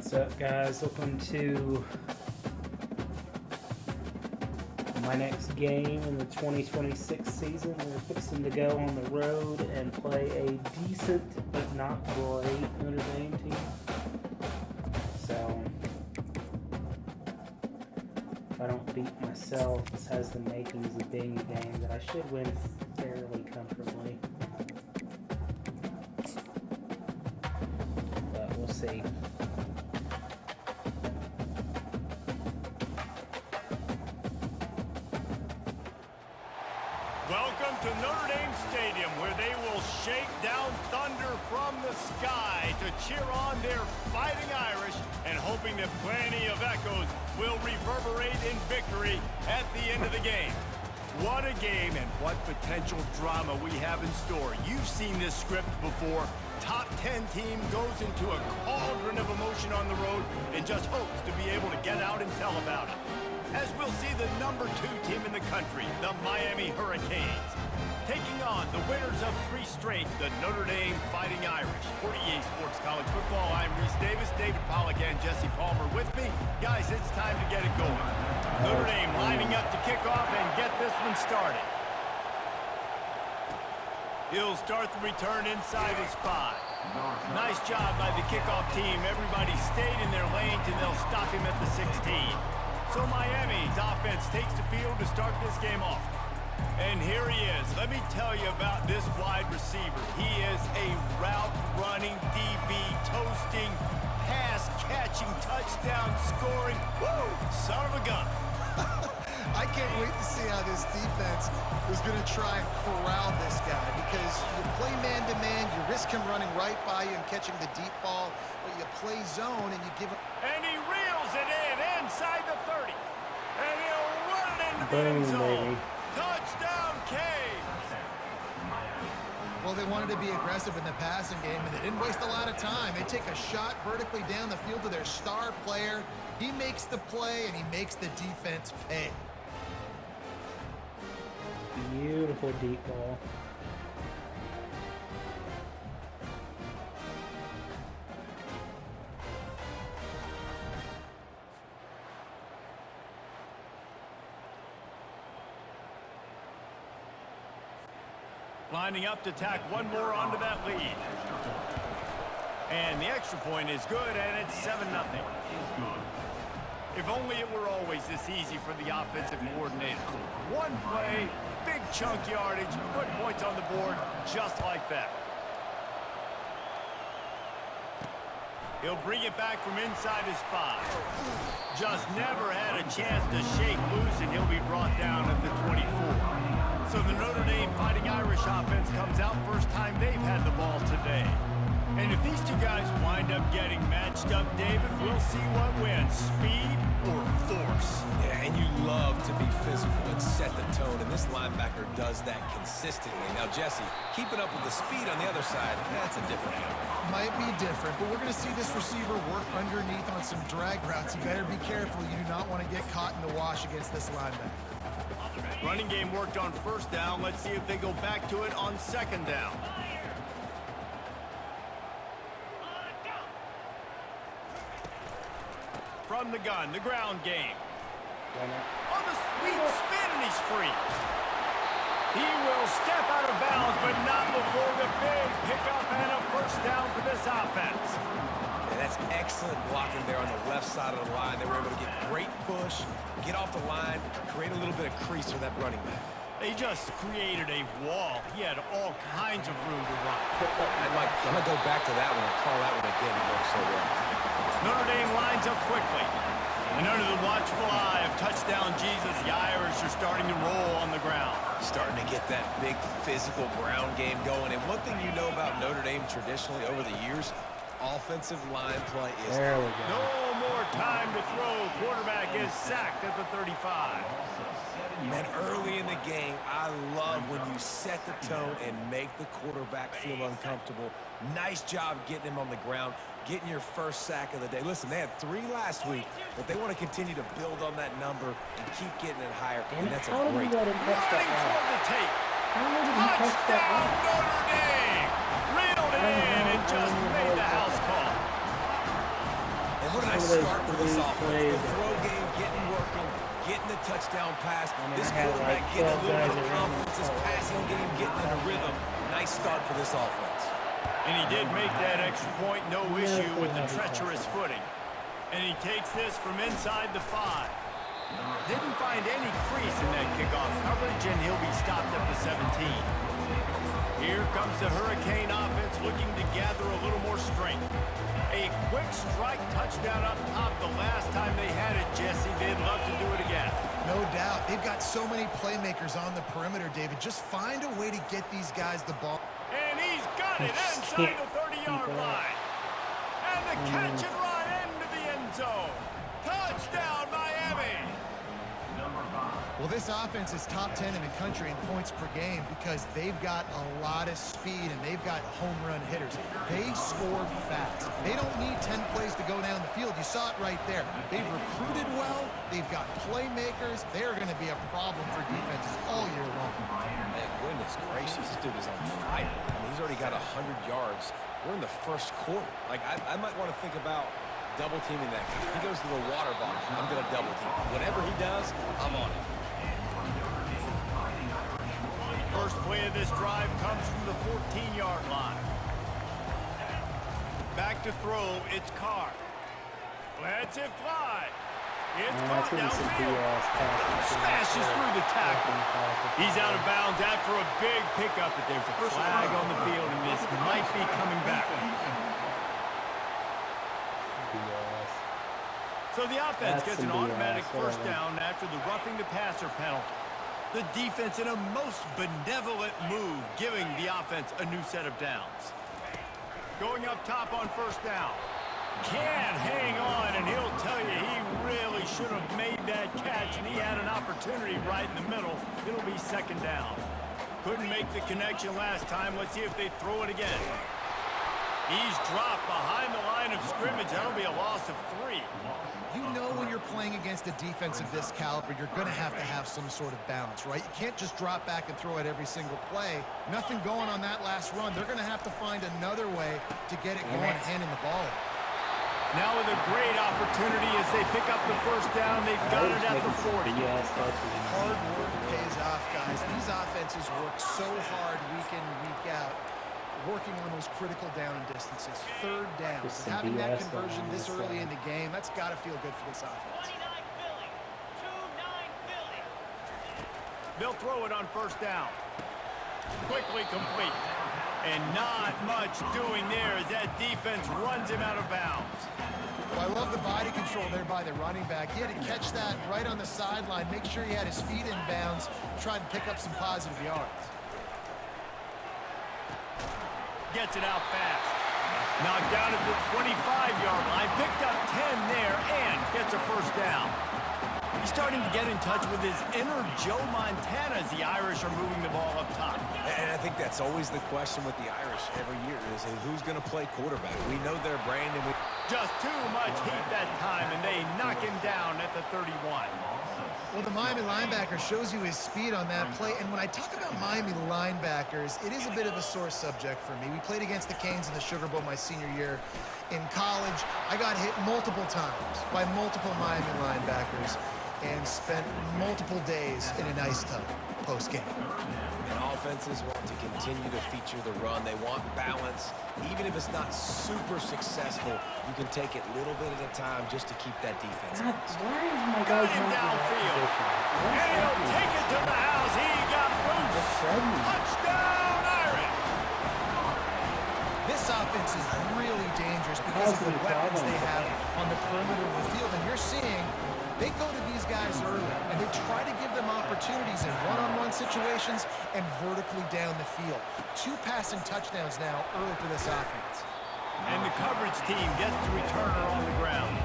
What's up, guys? Welcome to my next game in the 2026 season. We're fixing to go on the road and play a decent but not great Notre Dame team. So, if I don't beat myself, this has the makings of being a game that I should win fairly comfortably. But we'll see. Welcome to Notre Dame Stadium, where they will shake down thunder from the sky to cheer on their Fighting Irish, and hoping that plenty of echoes will reverberate in victory at the end of the game. What a game, and what potential drama we have in store. You've seen this script before. Top 10 team goes into a cauldron of emotion on the road and just hopes to be able to get out and tell about it. As we'll see the number 2 team in the country, the Miami Hurricanes, taking on the winners of 3 straight, the Notre Dame Fighting Irish. For EA Sports College Football, I'm Reese Davis, David Pollack, and Jesse Palmer with me. Guys, it's time to get it going. Notre Dame lining up to kick off and get this one started. He'll start the return inside his 5. Nice job by the kickoff team. Everybody stayed in their lanes, and they'll stop him at the 16. So Miami's offense takes the field to start this game off. And here he is. Let me tell you about this wide receiver. He is a route-running DB, toasting, pass-catching, touchdown-scoring, woo, son of a gun. I can't wait to see how this defense is going to try and corral this guy, because you play man-to-man, you risk him running right by you and catching the deep ball, but you play zone and you give him... And he reels it in inside the 30. And he'll run it into the end Boom, zone. baby. Touchdown, Canes. Well, they wanted to be aggressive in the passing game, and they didn't waste a lot of time. They take a shot vertically down the field to their star player. He makes the play, and he makes the defense pay. Beautiful deep ball. Lining up to tack one more onto that lead. And the extra point is good, and it's 7-0. If only it were always this easy for the offensive coordinators. One play, big chunk yardage, put points on the board just like that. He'll bring it back from inside his 5. Just never had a chance to shake loose, and he'll be brought down at the 24. So the Notre Dame Fighting Irish offense comes out first time they've had the ball today. And if these two guys wind up getting matched up, David, we'll see what wins, speed or force. Yeah, and you love to be physical and set the tone, and this linebacker does that consistently. Now, Jesse, keeping up with the speed on the other side, that's a different animal. Might be different, but we're going to see this receiver work underneath on some drag routes. You better be careful. You do not want to get caught in the wash against this linebacker. Running game worked on first down. Let's see if they go back to it on second down. From the gun, the ground game. On the sweet spin, and he's free. He will step out of bounds, but not before the big pickup and a first down for this offense. Yeah, that's excellent blocking there on the left side of the line. They were able to get great push, get off the line, create a little bit of crease for that running back. They just created a wall. He had all kinds of room to run. I'm going to go back to that one and call that one again. It worked so well. Notre Dame lines up quickly. And under the watchful eye of touchdown Jesus, the Irish are starting to roll on the ground. Starting to get that big physical ground game going. And one thing you know about Notre Dame traditionally over the years, offensive line play is... There we go. No more time to throw. Quarterback is sacked at the 35. Man, early in the game, I love when you set the tone and make the quarterback feel uncomfortable. Nice job getting him on the ground, getting your first sack of the day. Listen, they had 3 last week, but they want to continue to build on that number and keep getting it higher, and that's a great... Running toward the tape. Touchdown, Notre Dame! Reeled it in and just made the house call. And what those start for this three offense. plays. The throw game getting working, getting the touchdown pass. I mean, This I had quarterback like getting a 12 little guys bit of around confidence. him. This passing game getting in a rhythm. Nice start for this offense. And he did make that extra point, no issue with the treacherous footing. And he takes this from inside the 5. Didn't find any crease in that kickoff coverage, and he'll be stopped at the 17. Here comes the Hurricane offense looking to gather a little more strength. A quick strike touchdown up top the last time they had it, Jesse. They'd love to do it again. No doubt. They've got so many playmakers on the perimeter, David. Just find a way to get these guys the ball. And he's got it inside the 30-yard line. And the catch and run into the end zone. Touchdown, Miami. Well, this offense is top 10 in the country in points per game because they've got a lot of speed and they've got home run hitters. They score fast. They don't need 10 plays to go down the field. You saw it right there. They've recruited well. They've got playmakers. They're going to be a problem for defenses all year long. Man, goodness gracious, this dude is on fire. I mean, he's already got 100 yards. We're in the first quarter. Like, I might want to think about double teaming that guy. If he goes to the water bottle, I'm going to double team. Whatever he does, I'm on it. First play of this drive comes from the 14-yard line. Back to throw, it's Carr. Lets it fly. It's caught downfield. Smashes through the tackle. He's out of bounds after a big pickup, but there's a flag on the field, and this might be coming back. So the offense gets an automatic first down after the roughing the passer penalty. The defense in a most benevolent move, giving the offense a new set of downs. Going up top on first down. Can't hang on, and he'll tell you he really should have made that catch, and he had an opportunity right in the middle. It'll be second down. Couldn't make the connection last time. Let's see if they throw it again. He's dropped behind the line of scrimmage. That'll be a loss of 3. You know when you're playing against a defense of this caliber, you're going to have some sort of balance, right? You can't just drop back and throw it every single play. Nothing going on that last run. They're going to have to find another way to get it going and handing the ball. Now with a great opportunity as they pick up the first down. They've got it at the 40. Hard work pays off, guys. These offenses work so hard week in, week out, working on those critical down distances, third downs. Having that conversion this early in the game, that's got to feel good for this offense. They'll throw it on first down. Quickly complete. And not much doing there as that defense runs him out of bounds. Well, I love the body control there by the running back. He had to catch that right on the sideline, make sure he had his feet in bounds, try to pick up some positive yards. Gets it out fast. Knocked down at the 25-yard line. Picked up 10 there and gets a first down. He's starting to get in touch with his inner Joe Montana as the Irish are moving the ball up top. And I think that's always the question with the Irish every year is who's going to play quarterback. We know their brand, and just too much heat that time, and they knock him down at the 31. Well, the Miami linebacker shows you his speed on that play. And when I talk about Miami linebackers, it is a bit of a sore subject for me. We played against the Canes in the Sugar Bowl my senior year in college. I got hit multiple times by multiple Miami linebackers and spent multiple days in an ice tub post-game. And offenses want to continue to feature the run. They want balance. Even if it's not super successful, you can take it little bit at a time just to keep that defense. God, why is my Got guy him not downfield. And he'll take it to the house. He got loose. Touchdown, Irish. This offense is really dangerous because of the weapons they have on the perimeter of the field. And you're seeing they go to these guys early, and they try to give them opportunities in one-on-one situations and vertically down the field. 2 passing touchdowns now early for this offense. And the coverage team gets the returner on the ground.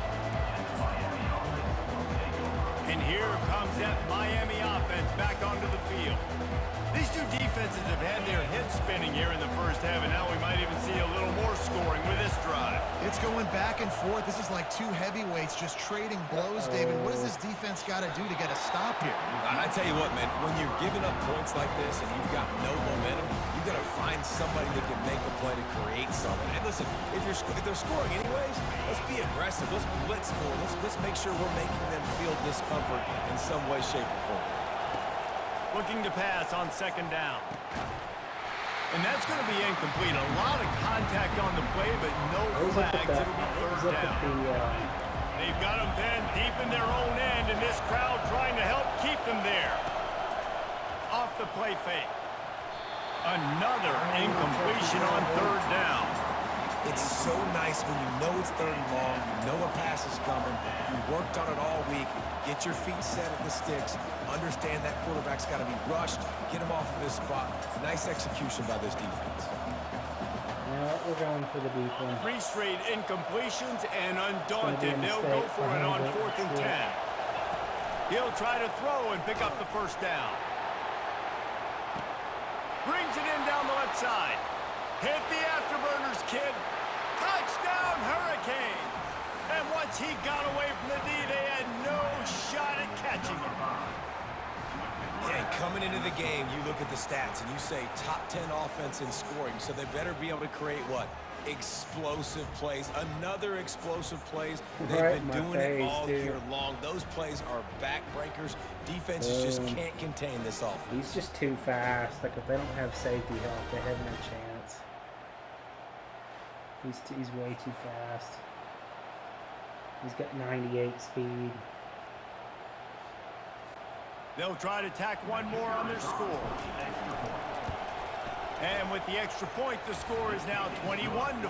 And here comes that Miami offense back onto the field. These two defenses have had their heads spinning here in the first half, and now we might even see a little more scoring with this drive. It's going back and forth. This is like 2 heavyweights just trading blows, David. What does this defense got to do to get a stop here? I tell you what, man, when you're giving up points like this and you've got no momentum, you you got to find somebody that can make a play to create something. And listen, if they're scoring anyways, let's be aggressive. Let's blitz more. Let's make sure we're making them feel discomfort in some way, shape, or form. Looking to pass on second down. And that's going to be incomplete. A lot of contact on the play, but no flags. It'll be third down. They've got them pinned deep in their own end, and this crowd trying to help keep them there. Off the play fake. Another incompletion on third down. It's so nice when you know it's third and long, you know a pass is coming, you worked on it all week, get your feet set at the sticks, understand that quarterback's got to be rushed, get him off of this spot. Nice execution by this defense. Yeah, we're going for the deep one. 3 straight incompletions, and undaunted, they'll go for it on 4th and 10. He'll try to throw and pick up the first down. Brings it in down the left side. Hit the afterburners, kid. Touchdown, Hurricane. And once he got away from the D, they had no shot at catching him. Yeah, coming into the game, you look at the stats and you say top 10 offense in scoring, so they better be able to create what? Explosive plays. Another explosive plays. They've been doing it all year long. Those plays are backbreakers. Defenses just can't contain this offense. He's just too fast. Like, if they don't have safety help, they have no chance. He's way too fast. He's got 98 speed. They'll try to tack one more on their score. And with the extra point, the score is now 21-14.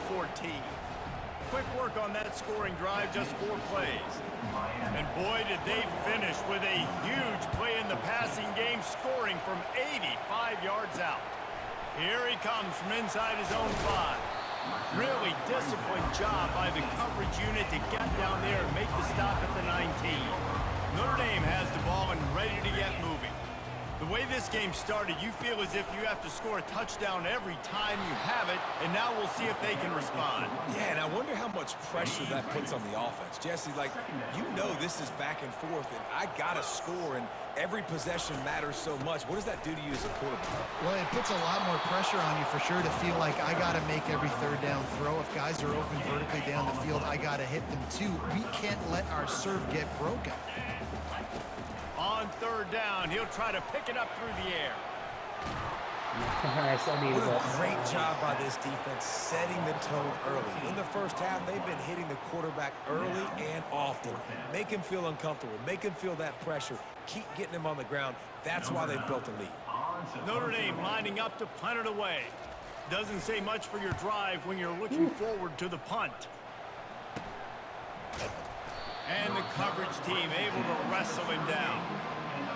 Quick work on that scoring drive, just 4 plays. And boy, did they finish with a huge play in the passing game, scoring from 85 yards out. Here he comes from inside his own 5. Really disciplined job by the coverage unit to get down there and make the stop at the 19. Notre Dame has the ball and ready to get moving. The way this game started, you feel as if you have to score a touchdown every time you have it, and now we'll see if they can respond. Yeah, and I wonder how much pressure that puts on the offense. Jesse, like, you know this is back and forth, and I got to score, and every possession matters so much. What does that do to you as a quarterback? Well, it puts a lot more pressure on you for sure to feel like I got to make every third down throw. If guys are open vertically down the field, I got to hit them too. We can't let our serve get broken. On third down, he'll try to pick it up through the air. Nice. What a great job by this defense setting the tone early. In the first half, they've been hitting the quarterback early and often. Make him feel uncomfortable. Make him feel that pressure. Keep getting him on the ground. That's why they've built a lead. Notre Dame lining up to punt it away. Doesn't say much for your drive when you're looking forward to the punt. And the coverage team able to wrestle him down.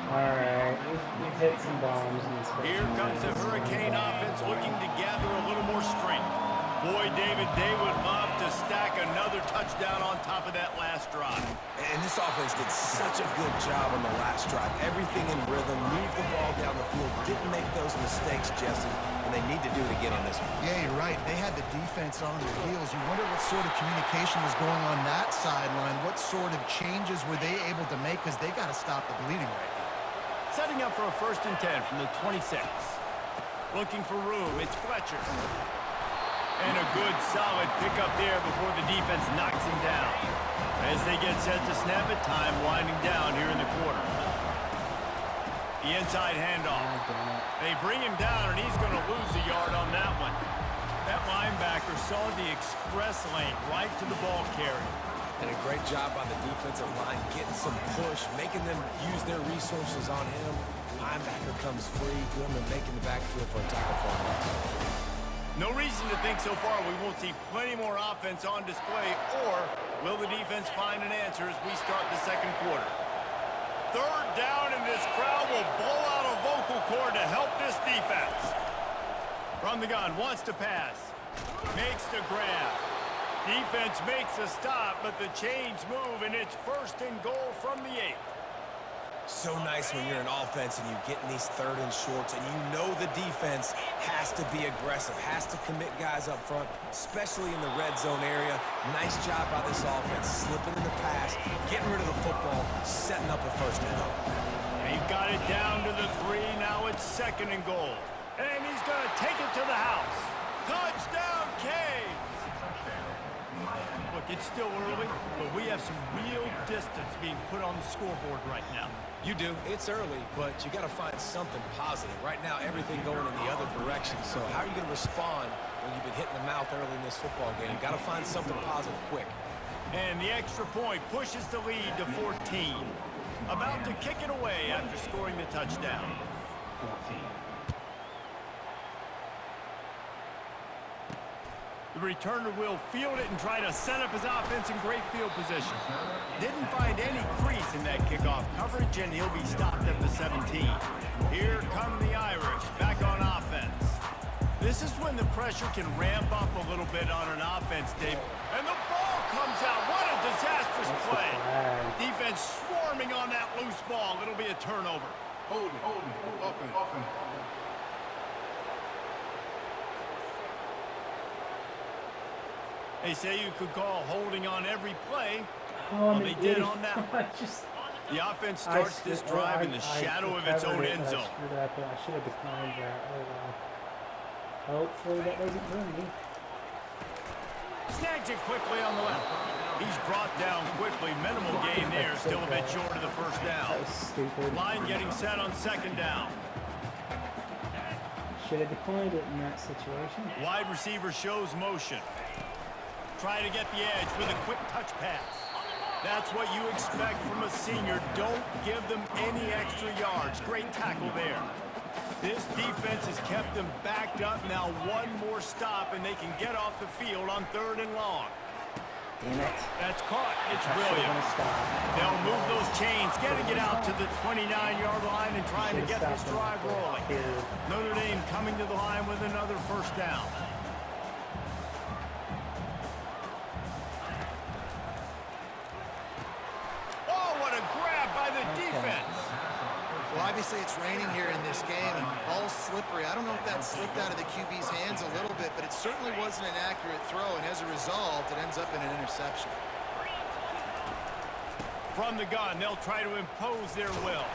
Alright, we hit some bombs in this. Here comes the Hurricane offense looking to gather a little more strength. Boy, David, they would love to stack another touchdown on top of that last drive. And this offense did such a good job on the last drive. Everything in rhythm, moved the ball down the field, didn't make those mistakes, Jesse, and they need to do it again on this one. Yeah, you're right. They had the defense on their heels. You wonder what sort of communication was going on that sideline. What sort of changes were they able to make, because they got to stop the bleeding right now. Setting up for a 1st and 10 from the 26. Looking for room, it's Fletcher. And a good, solid pickup there before the defense knocks him down. As they get set to snap it, time winding down here in the quarter. The inside handoff. They bring him down, and he's going to lose a yard on that one. That linebacker saw the express lane right to the ball carrier. And a great job by the defensive line, getting some push, making them use their resources on him. Linebacker comes free, good to making the backfield for a tackle for him. No reason to think so far we won't see plenty more offense on display, or will the defense find an answer as we start the second quarter? Third down, and this crowd will blow out a vocal cord to help this defense. From the gun, wants to pass. Makes the grab. Defense makes a stop, but the chains move, and it's 1st and goal from the 8. So nice when you're an offense and you get in these 3rd and shorts, and you know the defense has to be aggressive, has to commit guys up front, especially in the red zone area. Nice job by this offense, slipping in the pass, getting rid of the football, setting up a 1st and goal. They've got it down to the 3. Now it's 2nd and goal. And he's going to take it to the house. Touchdown, Canes! Look, it's still early, but we have some real distance being put on the scoreboard right now. You do. It's early, but you got to find something positive. Right now, everything going in the other direction. So how are you going to respond when you've been hitting the mouth early in this football game? Got to find something positive quick. And the extra point pushes the lead to 14. About to kick it away after scoring the touchdown. 14. The returner will field it and try to set up his offense in great field position. Didn't find any crease in that kickoff coverage, and he'll be stopped at the 17. Here come the Irish, back on offense. This is when the pressure can ramp up a little bit on an offense, Dave. And the ball comes out. What a disastrous play. Defense swarming on that loose ball. It'll be a turnover. Hold it. Open. They say you could call holding on every play. Oh, Well, they did on that one. just, The offense starts this drive in the shadow of its own end zone. I should have declined that. Oh, well. Hopefully that doesn't ruin me. Snags it quickly on the left. He's brought down quickly. Minimal gain there. Still a bit short of the first down. That was stupid. Line getting set on second down. Should have declined it in that situation. Wide receiver shows motion. Try to get the edge with a quick touch pass. That's what you expect from a senior. Don't give them any extra yards. Great tackle there. This defense has kept them backed up. Now one more stop, and they can get off the field on 3rd and long. Damn it. That's caught. It's brilliant. They'll move those chains, getting it out to the 29-yard line and trying to get this drive rolling. Notre Dame coming to the line with another first down. Well, obviously it's raining here in this game, and the ball's slippery. I don't know if that slipped out of the QB's hands a little bit, but it certainly wasn't an accurate throw, and as a result, it ends up in an interception. From the gun, they'll try to impose their will.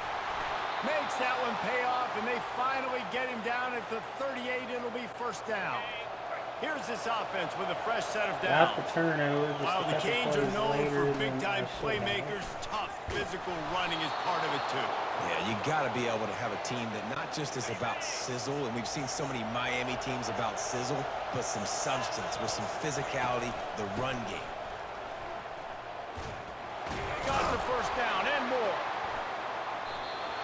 Makes that one pay off, and they finally get him down at the 38. It'll be first down. Here's this offense with a fresh set of downs. Got the turnover. While the Canes are known for big-time playmakers, tough physical running is part of it, too. Yeah, you got to be able to have a team that not just is about sizzle, and we've seen so many Miami teams about sizzle, but some substance with some physicality, the run game. Got the first down and more.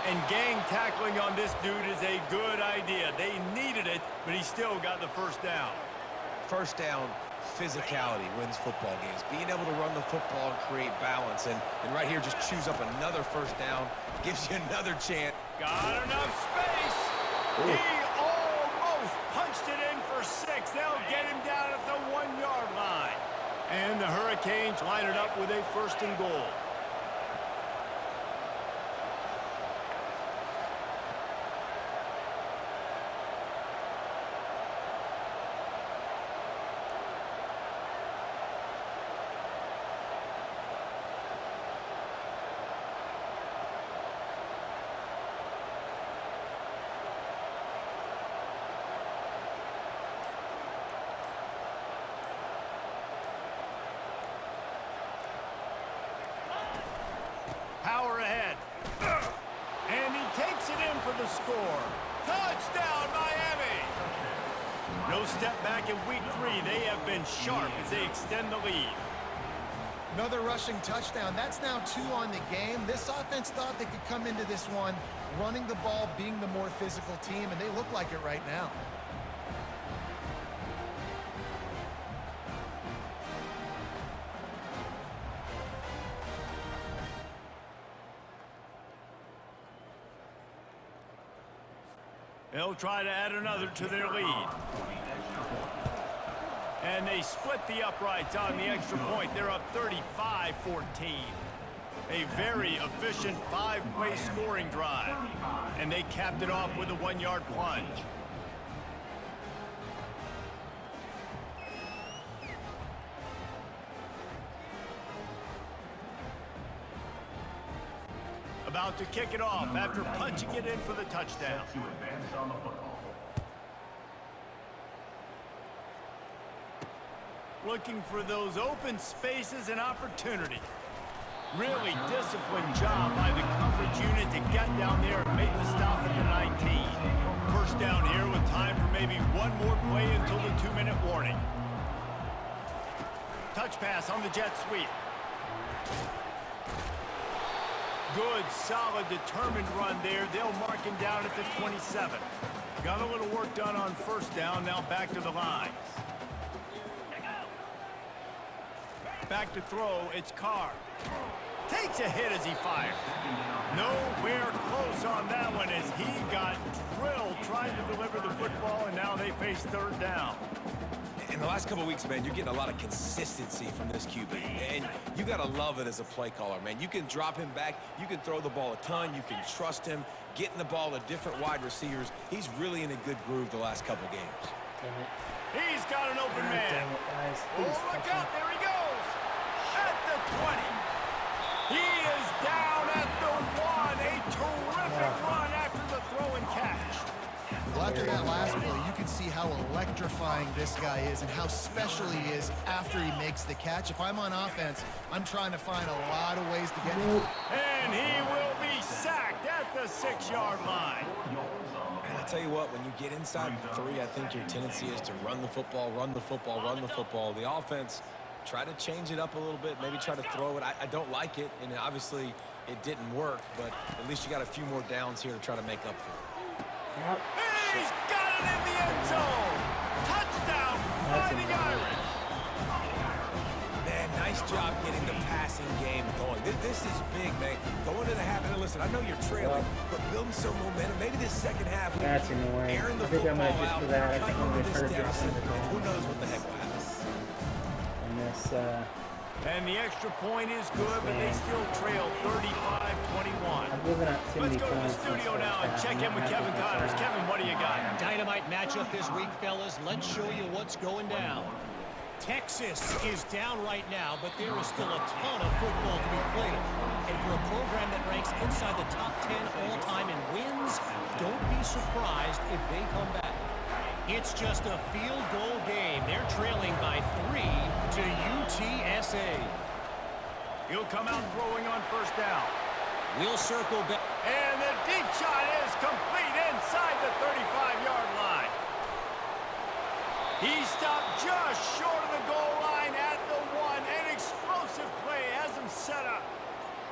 And gang tackling on this dude is a good idea. They needed it, but he still got the first down. First down, physicality wins football games. Being able to run the football and create balance. And right here, just choose up another first down. Gives you another chance. Got enough space. Ooh. He almost punched it in for 6. They'll get him down at the 1-yard line. And the Hurricanes line it up with a 1st and goal. Power ahead. And he takes it in for the score. Touchdown, Miami! No step back in week 3. They have been sharp as they extend the lead. Another rushing touchdown. That's now 2 on the game. This offense thought they could come into this one running the ball, being the more physical team, and they look like it right now. They'll try to add another to their lead. And they split the uprights on the extra point. They're up 35-14. A very efficient 5-play scoring drive. And they capped it off with a 1-yard plunge. About to kick it off after punching it in for the touchdown. looking for those open spaces and opportunity. Really disciplined job by the coverage unit to get down there and make the stop at the 19. First down here with time for maybe one more play until the 2-minute warning. Touch pass on the jet sweep. Good, solid, determined run there. They'll mark him down at the 27. Got a little work done on first down. Now back to the line. Back to throw. It's Carr. Takes a hit as he fired. Nowhere close on that one as he got drilled trying to deliver the football, and now they face third down. In the last couple of weeks, man, you're getting a lot of consistency from this QB. And you got to love it as a play caller, man. You can drop him back. You can throw the ball a ton. You can trust him. Getting the ball to different wide receivers. He's really in a good groove the last couple games. He's got an open man. Oh, look out. There he goes. At the 20. He is down at the 1. A terrific run after the throw and catch. Well, after that last play, you can see how electrifying this guy is and how special he is after he makes the catch. If I'm on offense, I'm trying to find a lot of ways to get him. And he will be sacked at the 6-yard line. And I tell you what, when you get inside the 3, I think your tendency is to run the football, run the football, run the football. The offense, try to change it up a little bit, maybe try to throw it. I don't like it, and obviously it didn't work, but at least you got a few more downs here to try to make up for it. He's got it in the end zone. Touchdown, Fighting Irish. Man, nice job getting the passing game going. This is big, man. Going to the half, and listen, I know you're trailing, but building some momentum. Maybe this second half, that's annoying. airing the I think I football might just out, do that. I cutting think I'm this going to deficit. drop Who knows what the heck will happen. And this, And the extra point is good, but they still trail 35-21. I'm giving up too Let's many go to the points studio and now and stuff. check in with Kevin Connors. Kevin, what do you got? Dynamite matchup this week, fellas. Let's show you what's going down. Texas is down right now, but there is still a ton of football to be played. And for a program that ranks inside the top 10 all-time in wins, don't be surprised if they come back. It's just a field goal game. They're trailing by 3 to UTSA. He'll come out throwing on first down. We'll circle back. And the deep shot is complete inside the 35-yard line. He stopped just short of the goal line at the 1. An explosive play has him set up.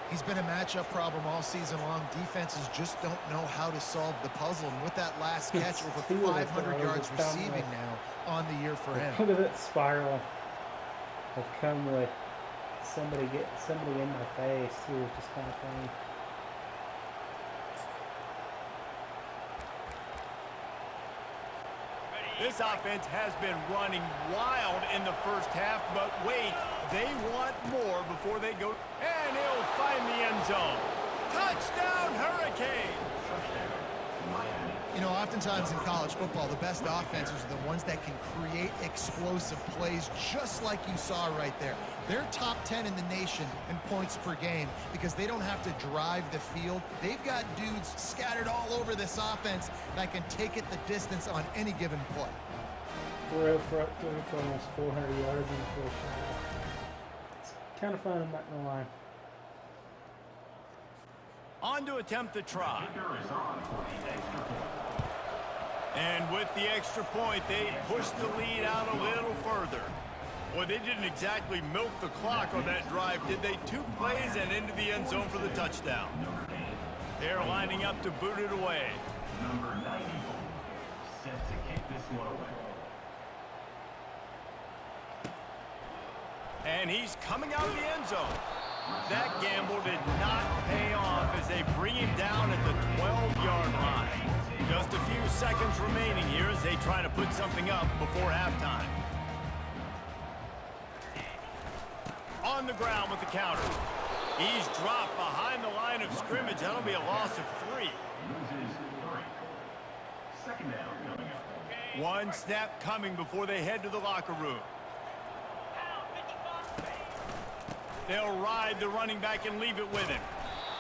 He's been a matchup problem all season long. Defenses just don't know how to solve the puzzle. And with that last catch, over 500 yards receiving now on the year for him. Look at that spiral. I've come with somebody in my face too, which is kind of funny. This offense has been running wild in the first half, but wait, they want more before they go. And he'll find the end zone. Touchdown, Hurricanes! You know, oftentimes in college football, the best offenses are the ones that can create explosive plays, just like you saw right there. They're top 10 in the nation in points per game because they don't have to drive the field. They've got dudes scattered all over this offense that can take it the distance on any given play. Throw for almost 400 yards in the first half. It's kind of fun, I'm not gonna lie. On to attempt the try. And with the extra point, they push the lead out a little further. Boy, they didn't exactly milk the clock on that drive, did they? 2 plays and into the end zone for the touchdown. They're lining up to boot it away. Number 94, set to kick this one away. And he's coming out of the end zone. That gamble did not pay off as they bring him down at the 12-yard line. Just a few seconds remaining here as they try to put something up before halftime. On the ground with the counter. He's dropped behind the line of scrimmage. That'll be a loss of 3. Loses 3. Second down coming up. 1 snap coming before they head to the locker room. They'll ride the running back and leave it with him.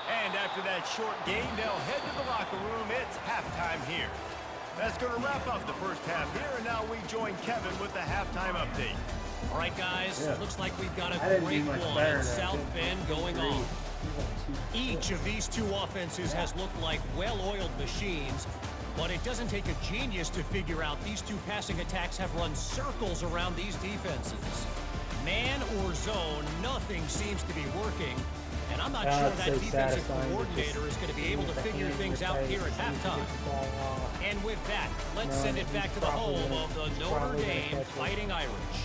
And after that short gain, they'll head to the locker room. It's halftime here. That's going to wrap up the first half here, and now we join Kevin with the halftime update. All right, guys, Yeah. looks like we've got a I didn't do great much one better in than I South did. Bend going on. Each of these two offenses has looked like well-oiled machines, but it doesn't take a genius to figure out these two passing attacks have run circles around these defenses. Man or zone, nothing seems to be working, and I'm not sure it's that so defensive satisfying to coordinator just is going to be see able with to the figure hand things in out your here at face, you halftime. get the ball off. And with that, let's No, send it he's back to the probably home gonna- of the he's Notre probably gonna Dame catch it. Fighting Irish.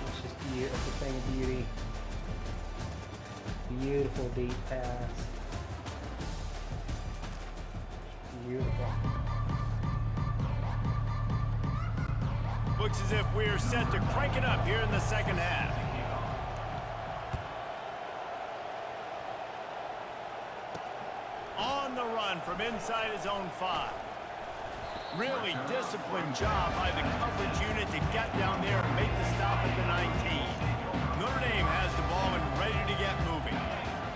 It's just beautiful. It's a thing of beauty. Beautiful deep pass. Beautiful. Looks as if we're set to crank it up here in the second half. On the run from inside his own 5. Really disciplined job by the coverage unit to get down there and make the stop at the 19. Notre Dame has the ball and ready to get moving.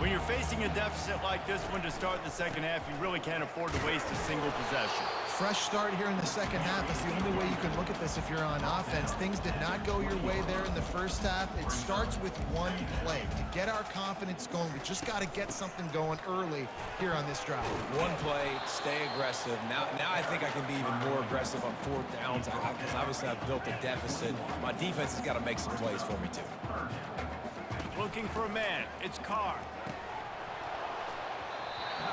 When you're facing a deficit like this one to start the second half, you really can't afford to waste a single possession. Fresh start here in the second half is the only way you can look at this if you're on offense. Things did not go your way there in the first half. It starts with one play. To get our confidence going, we just got to get something going early here on this drive. One play, stay aggressive. Now I think I can be even more aggressive on 4th downs because obviously I've built a deficit. My defense has got to make some plays for me, too. Looking for a man. It's Carr.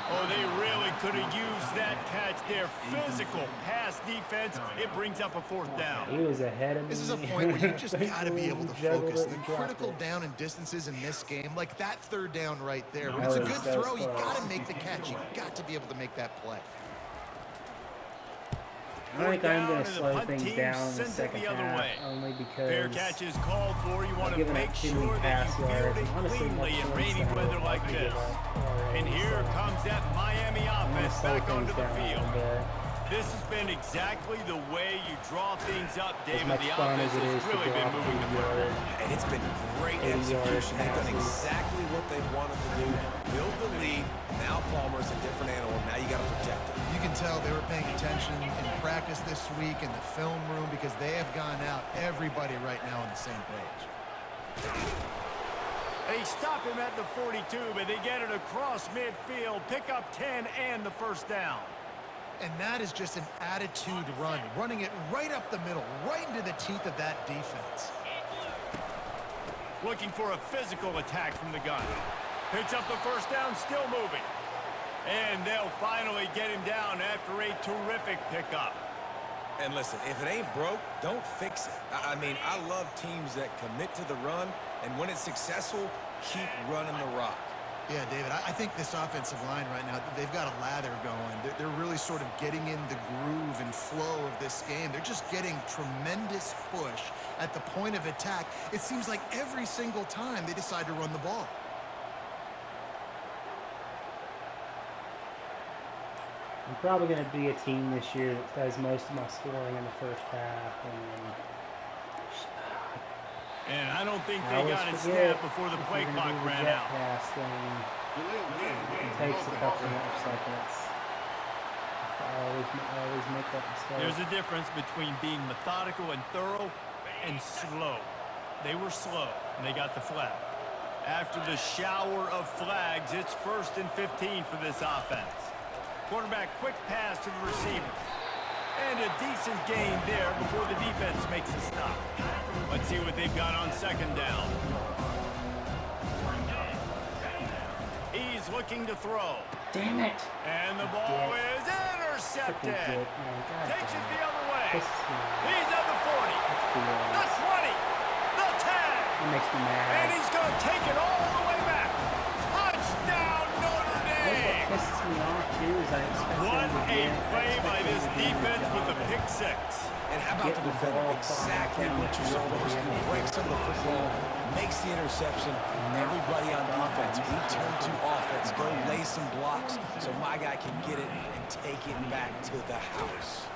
Oh, they really could have used that catch there. Physical pass defense. It brings up a 4th down. He was ahead of me. This is a point where you just got to be able to Juggled focus. it The and dropped critical it. down and distances in this game, like that 3rd down right there. When That it's a was- good that was throw, you close. got to make the catch. You got to be able to make that play. I think I'm going Down, to and the slow punt things team down in the sends it second the other half, way. only because Fair catch is called for. You want to giving make up too sure many that pass you yards. field it And honestly, cleanly much in more rainy so weather I'd like to give this. up already, And here so comes that Miami I'm gonna offense slow back onto things the down a field. little bit. This has been exactly the way you draw things up, As David. much The fun offense as it has is to really been drop moving the 2 football. yards. And it's been great 80-yard execution. They've done passes. exactly what they've wanted to do. Build the lead. Now Palmer's a different animal. Now you got to protect it. You can tell they were paying attention in practice this week in the film room because they have gone out, everybody right now on the same page. They stop him at the 42, but they get it across midfield, pick up 10 and the 1st down. And that is just an attitude run, running it right up the middle, right into the teeth of that defense. Looking for a physical attack from the gun. Picks up the 1st down, still moving. And they'll finally get him down after a terrific pickup. And listen, if it ain't broke, don't fix it. I mean, I love teams that commit to the run, and when it's successful, keep running the rock. Yeah, David, I think this offensive line right now, they've got a lather going. They're really sort of getting in the groove and flow of this game. They're just getting tremendous push at the point of attack. It seems like every single time they decide to run the ball. I'm probably going to be a team this year that does most of my scoring in the first half. And I don't think I they always got it forget snapped before the if play you're gonna clock do the ran jet out. pass thing, it takes a couple more seconds. I always make that mistake. There's a difference between being methodical and thorough and slow. They were slow, and they got the flag. After the shower of flags, it's 1st and 15 for this offense. Quarterback, quick pass to the receiver. And a decent gain there before the defense makes a stop. Let's see what they've got on 2nd down. He's looking to throw. Damn it! And the ball is intercepted. Freaking dick, man. God Takes it damn the other way. Pisses me off. He's at the 40, That's the BS. 20, the 10. It makes me mad. And he's going to take it all the way back. Touchdown, Notre That's what Dame. pisses me off too is I expect What them to a get, play by this to do the defense job with the and pick 6. And how about Get the the defender? ball Exactly down what you're the field supposed to at the do. end. Breaks up the football, makes the interception. Everybody on defense, we turn to offense. Go lay some blocks so my guy can get it and take it back to the house.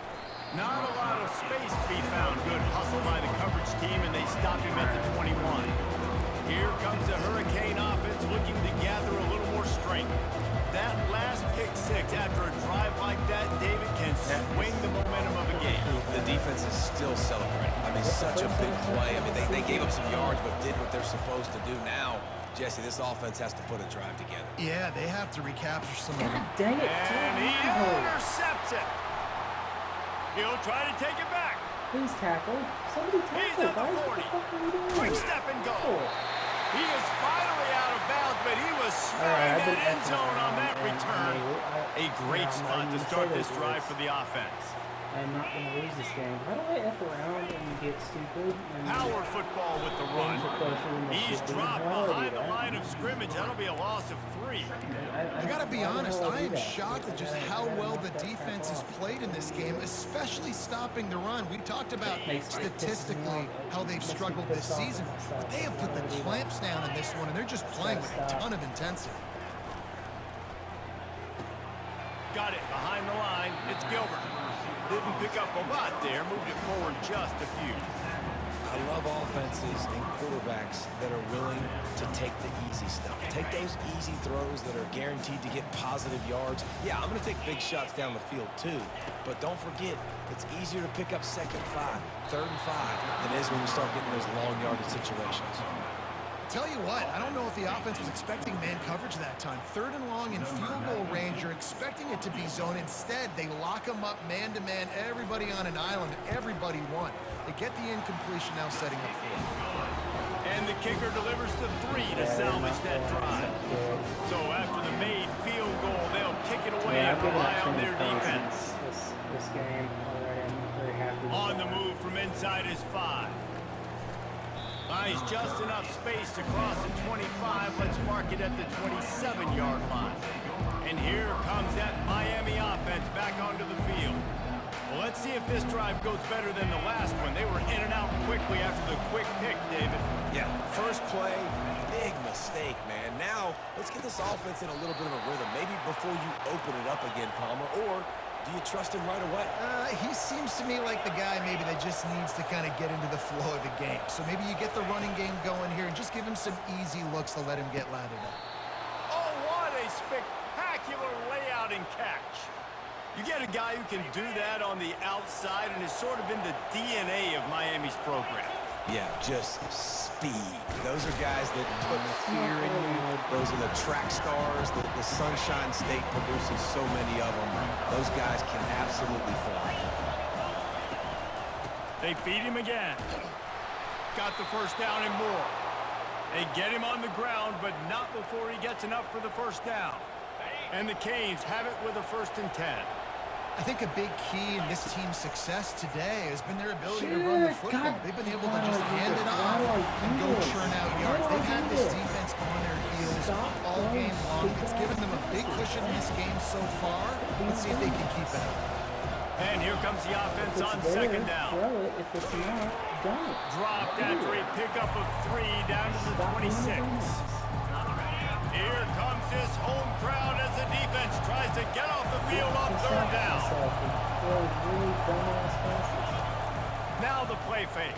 Not a lot of space to be found. Good hustle by the coverage team, and they stop him at the 21. Here comes the Hurricane offense looking to gather a little more strength. That last pick 6 after a drive like that, David, can swing the momentum of a game. The defense is still celebrating. I mean, such a big play. I mean, they gave up some yards, but did what they're supposed to do. Now, Jesse, this offense has to put a drive together. Yeah, they have to recapture some of God dang it. And he intercepts it. He'll try to take it back. Please tackle. Somebody He's tackle. at the 40. Quick step and go. He is finally out of bounds, but he was smelling that end zone on that return. A great spot to start this drive for the offense. I'm not going to lose this game. How do I F around and get stupid? And Power football with the run. He's dropped behind the line of scrimmage. That'll be a loss of 3. I got to be honest, I am shocked at just how well the defense has played in this game, especially stopping the run. We talked about statistically how they've struggled this season, but they have put the clamps down in this one, and they're just playing with a ton of intensity. Got it behind the line. It's Gilbert. Didn't pick up a lot there. Moved it forward just a few. I love offenses and quarterbacks that are willing to take the easy stuff. Take those easy throws that are guaranteed to get positive yards. Yeah, I'm going to take big shots down the field too. But don't forget, it's easier to pick up 2nd and 5, 3rd and 5 than it is when you start getting those long yardage situations. Tell you what, I don't know if the offense was expecting man coverage that time. 3rd and long in field goal range, you're expecting it to be zone. Instead, they lock them up man-to-man, everybody on an island, everybody won. They get the incompletion, now setting up 4. And the kicker delivers the 3 to salvage that drive. So after the made field goal, they'll kick it away and rely on their defense. This game already, I'm very happy. On the move from inside his 5. Buys just enough space to cross the 25. Let's mark it at the 27-yard line. And here comes that Miami offense back onto the field. Well, let's see if this drive goes better than the last one. They were in and out quickly after the quick pick, David. Yeah, first play, big mistake, man. Now, let's get this offense in a little bit of a rhythm. Maybe before you open it up again, Palmer, or do you trust him right away? He seems to me like the guy maybe that just needs to kind of get into the flow of the game. So maybe you get the running game going here and just give him some easy looks to let him get lathered up. Oh, what a spectacular layout and catch. You get a guy who can do that on the outside and is sort of in the DNA of Miami's program. Yeah, just speed. Those are guys that put fear in you. Those are the track stars. The Sunshine State produces so many of them. Those guys can absolutely fly. They feed him again. Got the first down and more. They get him on the ground, but not before he gets enough for the first down. And the Canes have it with a 1st and 10. I think a big key in this team's success today has been their ability to run the football. They've been able to just hand it off and go churn out yards. They've had this defense on their heels all game long. It's given them a big cushion in this game so far. Let's see if they can keep it up. And here comes the offense on 2nd down. Throw it. If it's not, don't. Dropped after a pickup of 3 down to the 26. Here comes this home crowd as the defense tries to get off the field on 3rd down. Now the play fake.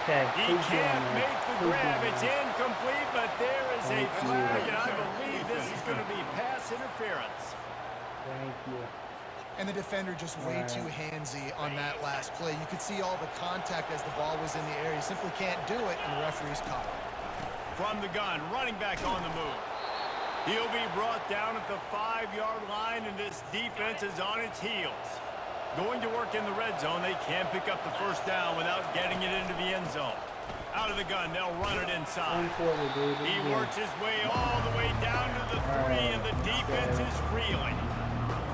Okay. He can't make the grab. It's incomplete, but there is a flag, and I believe this is going to be pass interference. Thank you. And the defender just way too handsy on that last play. You could see all the contact as the ball was in the air. He simply can't do it, and the referee's caught it. From the gun, running back on the move. He'll be brought down at the 5-yard line, and this defense is on its heels. Going to work in the red zone. They can't pick up the first down without getting it into the end zone. Out of the gun, they'll run it inside. He works his way all the way down to the 3, and the defense is reeling.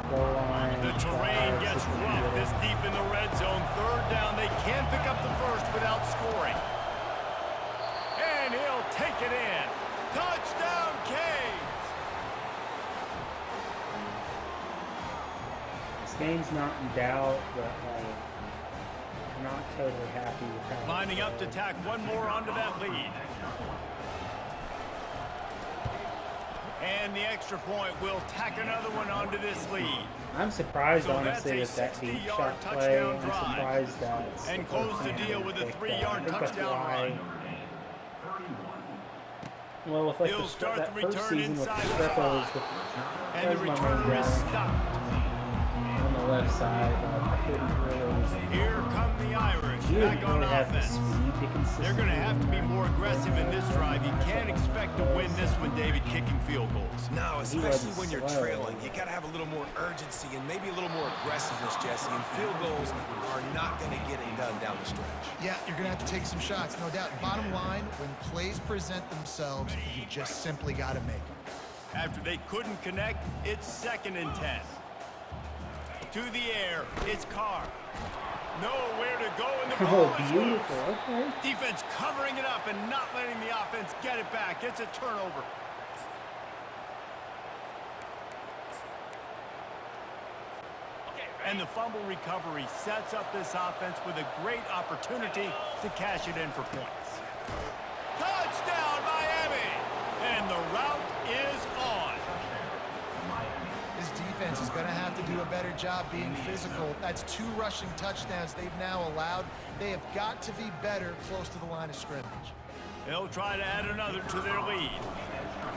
The terrain gets rough this deep in the red zone. 3rd down, they can't pick up the first without scoring. And he'll take it in. Touchdown, Canes! This game's not in doubt, but like, I'm not totally happy with how. Lining up to tack one more onto that lead. And the extra point will tack another one onto this lead. I'm surprised, So honestly, that's a that deep 60-yard shot play. touchdown I'm drive. surprised that. And close the deal with a 3-yard touchdown run. Well, with like He'll start the that first return season with inside the the Streppos, spot. And the returner is stopped. on the left side, I couldn't really. Here come the Irish You back didn't on really have the offense. speed to consistently. They're going to have to be run. more aggressive in this drive. You can't expect to win this one, David, kicking field goals. No, especially when you're slow. trailing. You got to have a little more urgency and maybe a little more aggressiveness, Jesse. And field goals are not going to get it done down the stretch. Yeah, you're going to have to take some shots, no doubt. Bottom line, when plays present themselves, you just simply got to make them. After they couldn't connect, it's 2nd and 10. To the air, it's Carr. Nowhere to go, and the ball Oh, is beautiful. loose. Okay. Defense covering it up and not letting the offense get it back. It's a turnover. And the fumble recovery sets up this offense with a great opportunity to cash it in for points. Touchdown, Miami! And the route is on. This defense is going to have to do a better job being physical. That's 2 rushing touchdowns they've now allowed. They have got to be better close to the line of scrimmage. They'll try to add another to their lead.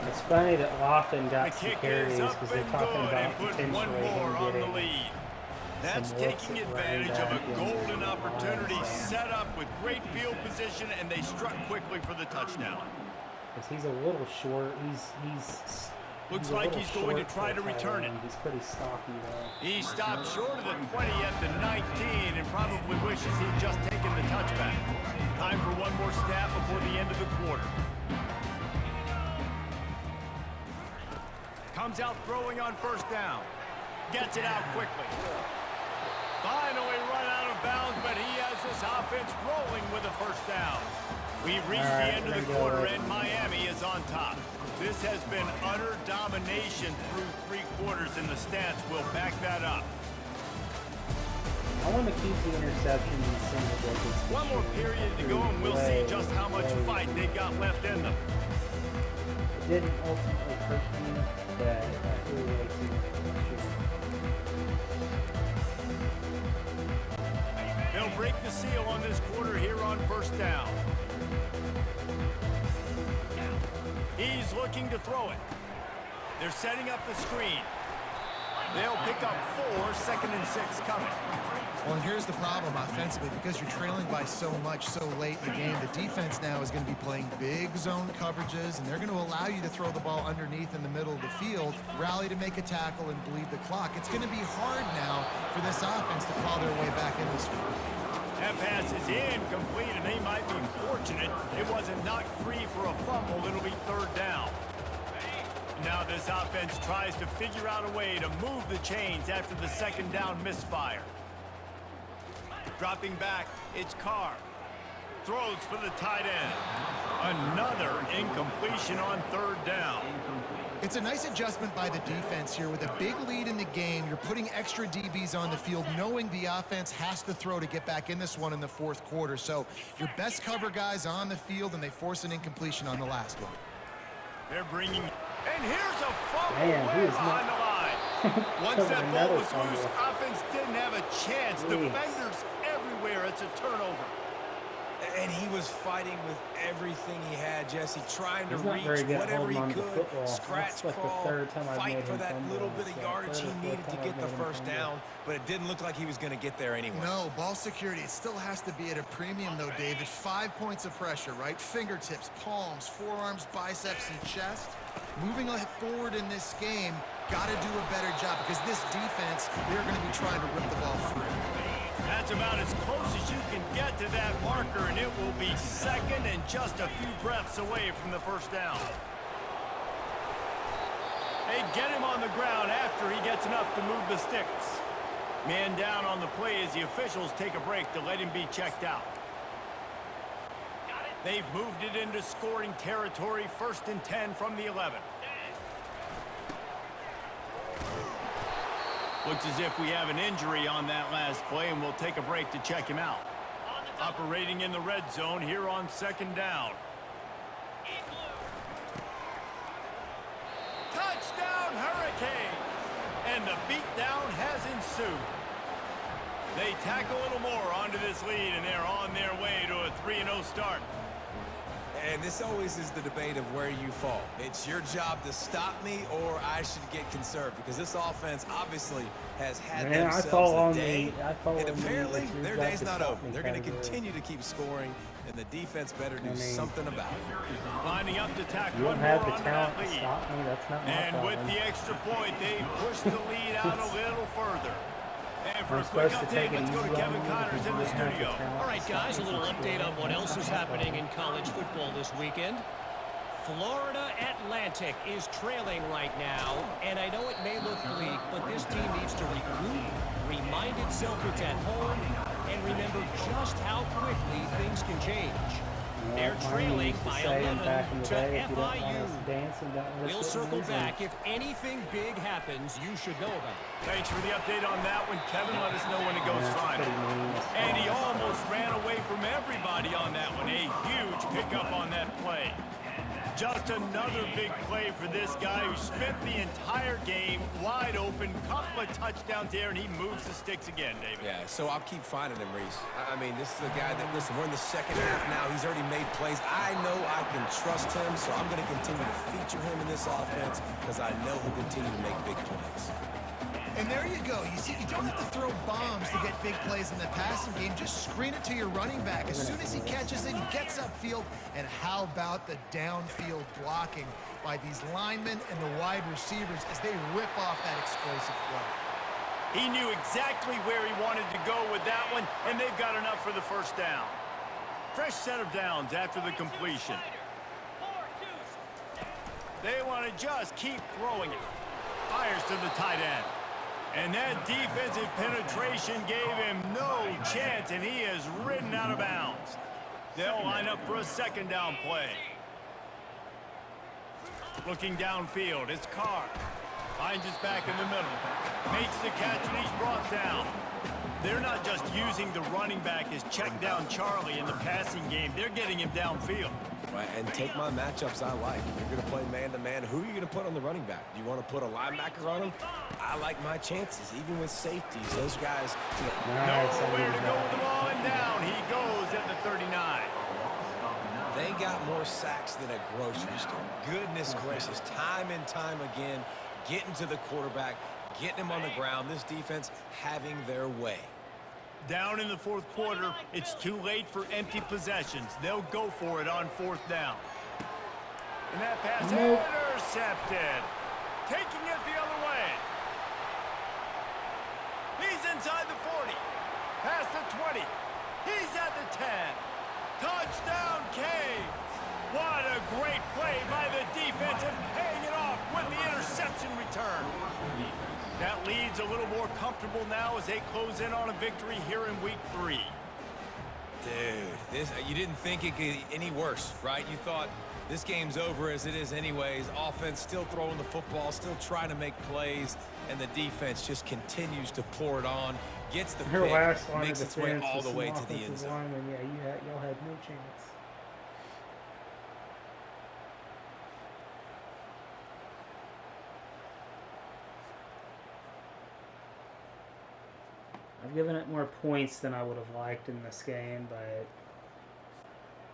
It's funny that Lofton The got some kick carries is up because they're and talking good and about put potentially one more him on the getting. lead. That's some looks taking at running advantage of a back and golden line opportunity back. set up with great field position, and they struck quickly for the touchdown. Because he's a little short. He's Looks a like little he's going to short try for to a tight return it. end. He's pretty stocky though. He stopped short of the 20 at the 19 and probably wishes he'd just taken the touchback. Time for one more snap before the end of the quarter. Comes out throwing on 1st down. Gets it out quickly. Finally run out of bounds, but he has this offense rolling with a 1st down. We've reached the end of the quarter, and Miami is on top. This has been utter domination through 3 quarters, and the stats will back that up. I want to keep the interception in single digits. One more period to go, and we'll see just how much fight they've got left in them. It didn't ultimately hurt me, but I threw way too much. They'll break the seal on this quarter here on 1st down. He's looking to throw it. They're setting up the screen. They'll pick up 4, 2nd and 6 coming. Well, and here's the problem offensively. Because you're trailing by so much so late in the game, the defense now is going to be playing big zone coverages, and they're going to allow you to throw the ball underneath in the middle of the field, rally to make a tackle, and bleed the clock. It's going to be hard now for this offense to claw their way back in this one. That pass is incomplete, and they might be fortunate it wasn't knocked free for a fumble. It'll be 3rd down. Now this offense tries to figure out a way to move the chains after the 2nd down misfire. Dropping back, it's Carr. Throws for the tight end. Another incompletion on 3rd down. It's a nice adjustment by the defense here. With a big lead in the game, you're putting extra DBs on the field, knowing the offense has to throw to get back in this one in the 4th quarter. So your best cover guys on the field, and they force an incompletion on the last one. They're bringing... And here's a fumble Man, way he was behind not- the line. Once that ball Another was fumble. loose, offense didn't have a chance. Jeez. Defenders everywhere. It's a turnover. And he was fighting with everything he had, Jesse, trying to He's not reach very good at whatever he holding on to the could, football. scratch, That's like the crawl, 3rd time I've fight made for him that fumble little in bit this of game. yardage 3rd he or 4th needed to time get I've the made him 1st fumble. down, but it didn't look like he was going to get there anyway. No, ball security, it still has to be at a premium, though, David. 5 points of pressure, right? Fingertips, palms, forearms, biceps, and chest. Moving forward in this game, got to do a better job because this defense, they're going to be trying to rip the ball free. That's about as close as you can get to that marker, and it will be 2nd and just a few breaths away from the 1st down. They get him on the ground after he gets enough to move the sticks. Man down on the play as the officials take a break to let him be checked out. They've moved it into scoring territory, 1st and 10 from the 11. Looks as if we have an injury on that last play, and we'll take a break to check him out. Operating in the red zone here on 2nd down. Touchdown, Hurricanes! And the beatdown has ensued. They tack a little more onto this lead, and they're on their way to a 3-0 start. And this always is the debate of where you fall. It's your job to stop me, or I should get conserved, because this offense obviously has had themselves a day, and apparently their day's not over. They're going to continue to keep scoring, and the defense better do something about it. Lining up to tackle You don't one have more the on talent that to lead. stop me. That's not my And problem. with the extra point, they push the lead out a little further. And for I'm a quick supposed to update, take it let's go easy to on Kevin you Connors because in you the don't have studio. talent All right, to stop guys, a me little from update on scoring. what else is That's not my happening problem. in college football this weekend. Florida Atlantic is trailing right now, and I know it may look bleak, but this team needs to regroup, remind itself it's at home, and remember just how quickly things can change. They're trailing by 11 to FIU. We'll circle back. If anything big happens, you should know about it. Thanks for the update on that one, Kevin. Let us know when it goes final. And he almost ran away from everybody on that one. A huge pickup on that play. Just another big play for this guy who spent the entire game wide open, couple of touchdowns there, and he moves the sticks again, David. Yeah, so I'll keep finding him, Reese. I mean, this is a guy that, listen, we're in the second half now. He's already made plays. I know I can trust him, so I'm going to continue to feature him in this offense because I know he'll continue to make big plays. And there you go. You see, you don't have to throw bombs to get big plays in the passing game. Just screen it to your running back. As soon as he catches it, he gets upfield. And how about the downfield blocking by these linemen and the wide receivers as they rip off that explosive play? He knew exactly where he wanted to go with that one, and they've got enough for the first down. Fresh set of downs after the completion. They want to just keep throwing it. Fires to the tight end. And that defensive penetration gave him no chance, and he is ridden out of bounds. They'll line up for a second down play. Looking downfield, it's Carr. Finds his back in the middle. Makes the catch, and he's brought down. They're not just using the running back as check down Charlie in the passing game. They're getting him downfield. Right, and take my matchups I like. If you're going to play man-to-man, who are you going to put on the running back? Do you want to put a linebacker on him? I like my chances, even with safeties. Those guys, you know, nowhere to go with the ball, and down he goes at the 39. They got more sacks than a grocery store. Goodness gracious, time and time again, getting to the quarterback, getting him on the ground. This defense having their way. Down in the fourth quarter, it's too late for empty possessions. They'll go for it on fourth down. And that pass intercepted. Taking it the other way. He's inside the 40. Past the 20. He's at the 10. Touchdown, Canes. What a great play by the defense and paying it off with the interception return. That lead's a little more comfortable now as they close in on a victory here in week 3. Dude, you didn't think it could get any worse, right? You thought this game's over as it is anyways. Offense still throwing the football, still trying to make plays, and the defense just continues to pour it on, gets the pick, makes its way all the way to the end zone. Yeah, y'all had no chance. I've given it more points than I would have liked in this game, but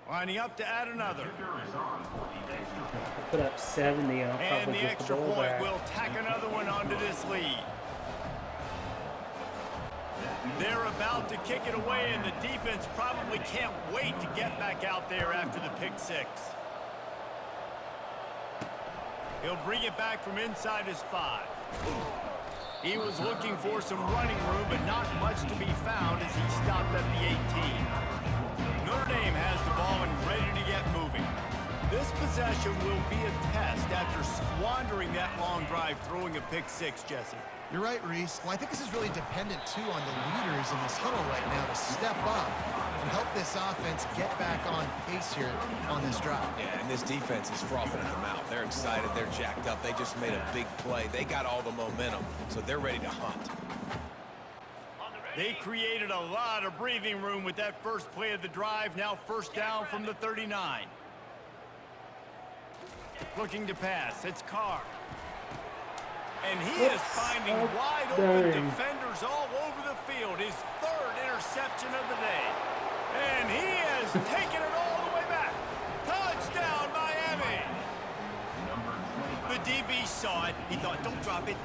Lining up to add another. I put up 70 and I'll And probably the get extra the ball point back. will tack another one onto this lead. They're about to kick it away, and the defense probably can't wait to get back out there after the pick six. He'll bring it back from inside his 5. He was looking for some running room, but not much to be found as he stopped at the 18. Notre Dame has the ball and ready to get moving. This possession will be a test after squandering that long drive throwing a pick six, Jesse. You're right, Reese. Well, I think this is really dependent, too, on the leaders in this huddle right now to step up and help this offense get back on pace here on this drive. Yeah, and this defense is frothing at the mouth. They're excited. They're jacked up. They just made a big play. They got all the momentum, so they're ready to hunt. They created a lot of breathing room with that first play of the drive. Now first down from the 39. Looking to pass. It's Carr. And he is finding wide open defenders all over the field. His 3rd interception of the day. And he has taken it all the way back. Touchdown! DB saw it. He thought, don't drop it,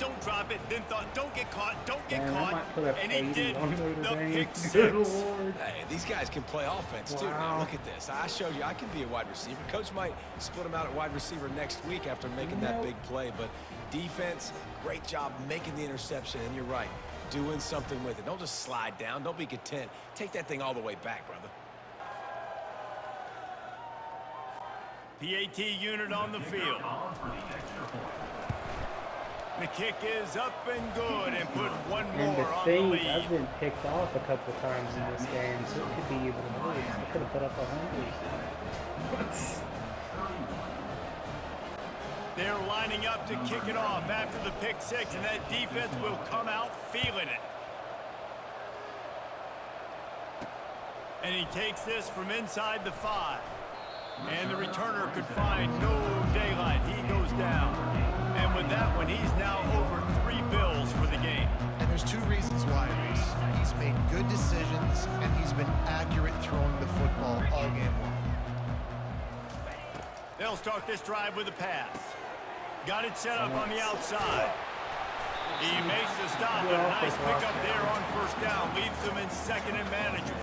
then thought, don't get caught, Damn, I might put up and he 80 did on Notre the Dame. pick Good six. Lord. Hey, these guys can play offense, too, man. Look at this. I showed you I can be a wide receiver. Coach might split them out at wide receiver next week after making that big play. But defense, great job making the interception. And you're right, doing something with it. Don't just slide down. Don't be content. Take that thing all the way back, brother. PAT unit on the field. The kick is up and good, and put one And more the on the thing, lead. I've been picked off a couple of times in this game, so it could be even worse. I could have put up 100. They're lining up to kick it off after the pick six, and that defense will come out feeling it. And he takes this from inside the 5. And the returner could find no daylight. He goes down. And with that one, he's now over 3 bills for the game. And there's 2 reasons why, Reese. He's made good decisions, and he's been accurate throwing the football all game long. They'll start this drive with a pass. Got it set up on the outside. He makes the stop, and a nice pickup there on first down. Leaves them in second and manageable.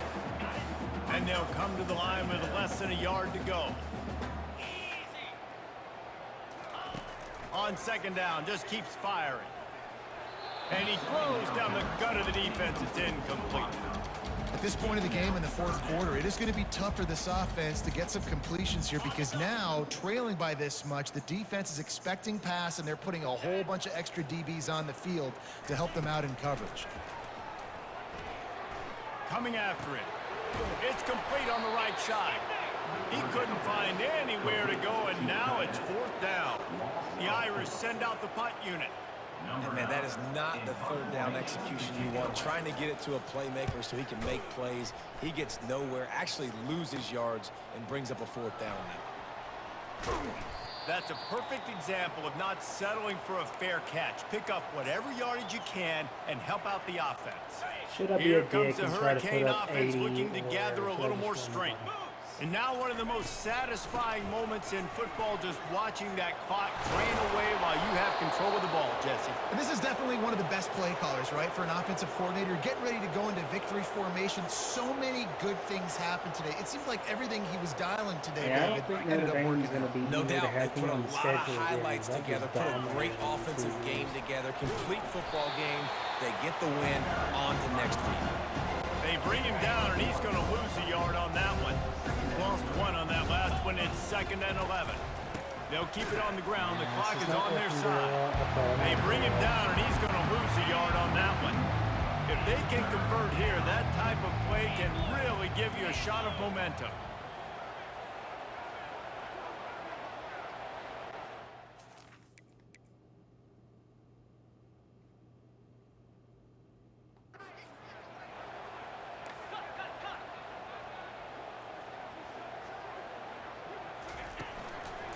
And they'll come to the line with less than a yard to go. On second down, just keeps firing. And he throws down the gut of the defense. It's incomplete. At this point of the game in the 4th quarter, it is going to be tough for this offense to get some completions here because now, trailing by this much, the defense is expecting pass, and they're putting a whole bunch of extra DBs on the field to help them out in coverage. Coming after it. It's complete on the right side. He couldn't find anywhere to go, and now it's 4th down. The Irish send out the punt unit. And, man, that is not the 3rd down execution you want. Trying to get it to a playmaker so he can make plays. He gets nowhere, actually loses yards, and brings up a 4th down now. That's a perfect example of not settling for a fair catch. Pick up whatever yardage you can and help out the offense. Should I be Here a comes dick the and try to put Hurricane up offense 80 looking to gather a or little more just strength. And now one of the most satisfying moments in football, just watching that clock drain away while you have control of the ball, Jesse. And this is definitely one of the best play callers, right, for an offensive coordinator. Getting ready to go into victory formation. So many good things happened today. It seemed like everything he was dialing today, Yeah, I David, don't think ended Notre up Dame's working going to out. be No easy to doubt, have they him put a on the lot of schedule again. highlights That together, was put a great dominating offensive too. game together, complete football game. They get the win. On to next week. They bring him down, and he's going to lose a yard on that one. Lost 1 on that last one. It's 2nd and 11. They'll keep it on the ground. The clock is on their side. They bring him down, and he's going to lose a yard on that one. If they can convert here, that type of play can really give you a shot of momentum.